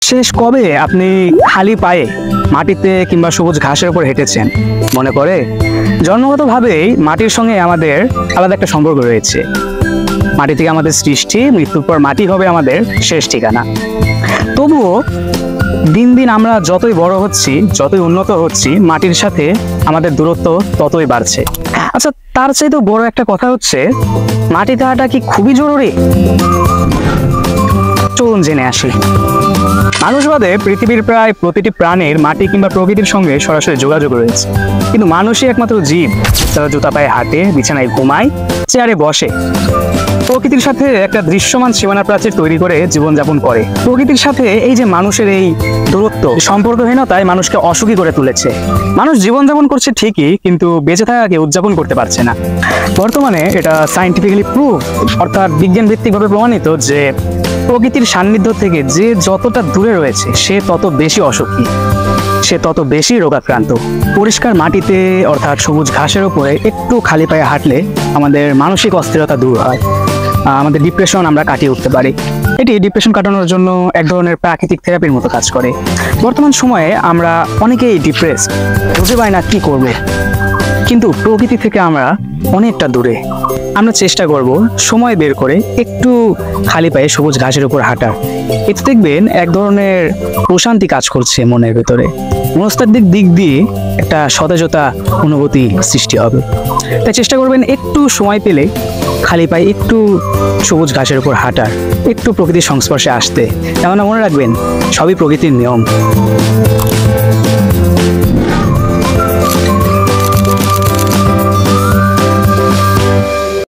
শেষ কবে আপনি খালি পায়ে মাটিতে কিংবা সবুজ ঘাসের উপর হেঁটেছেন? মনে পড়ে? জন্মগতভাবেই মাটির সঙ্গে আমাদের আলাদা একটা সম্পর্ক রয়েছে। মাটি থেকে আমাদের সৃষ্টি, মৃত্যুর পর মাটি হবে আমাদের শেষ ঠিকানা। তবুও দিন দিন আমরা যতই বড় হচ্ছি, যতই উন্নত হচ্ছি, মাটির সাথে আমাদের দূরত্ব ততই বাড়ছে। আচ্ছা, তার চাইতেও বড় একটা কথা হচ্ছে, মাটি থাকাটা কি খুবই জরুরি? চলুন জেনে আসি। মানুষ বাদে পৃথিবীর প্রায় প্রতিটি প্রাণীর মাটি কিংবা প্রকৃতির সঙ্গে সরাসরি যোগাযোগ রয়েছে, কিন্তু মানুষই একমাত্র জীব যারা জুতা পায়ে হাঁটে, বিছানায় ঘুমায়, চেয়ারে বসে, প্রকৃতির সাথে একটা দৃশ্যমান সীমানা প্রাচীর তৈরি করে জীবনযাপন করে। প্রকৃতির সাথে এই যে মানুষের এই দূরত্ব, সম্পর্কহীনতায় মানুষকে অসুখী করে তুলেছে। মানুষ জীবনযাপন করছে ঠিকই, কিন্তু বেঁচে থাকাকে উদযাপন করতে পারছে না। বর্তমানে এটা সায়েন্টিফিক্যালি প্রুভ, অর্থাৎ বিজ্ঞান ভিত্তিকভাবে প্রমাণিত যে প্রকৃতির সান্নিধ্য থেকে যে যতটা দূরে রয়েছে সে তত বেশি অসুখী, সে তত বেশি রোগাক্রান্ত। পরিষ্কার মাটিতে অর্থাৎ সবুজ ঘাসের উপরে একটু খালি পায়ে হাঁটলে আমাদের মানসিক অস্থিরতা দূর হয়, আমাদের ডিপ্রেশন আমরা কাটিয়ে উঠতে পারি। এটি ডিপ্রেশন কাটানোর জন্য এক ধরনের প্রাকৃতিক থেরাপির মতো কাজ করে। বর্তমান সময়ে আমরা অনেকেই ডিপ্রেসড, বুঝে পাই না কি করবে, কিন্তু প্রকৃতি থেকে আমরা অনেকটা দূরে। আমরা চেষ্টা করব সময় বের করে একটু খালি পায়ে সবুজ ঘাসের উপর হাঁটার। এতে দেখবেন এক ধরনের প্রশান্তি কাজ করছে মনের ভেতরে, মনস্তাত্ত্বিক দিক দিয়ে একটা সতেজতা অনুভূতি সৃষ্টি হবে। তাই চেষ্টা করবেন একটু সময় পেলে খালি পায়ে একটু সবুজ ঘাসের উপর হাঁটার, একটু প্রকৃতির সংস্পর্শে আসতে। কেননা মনে রাখবেন, সবই প্রকৃতির নিয়ম।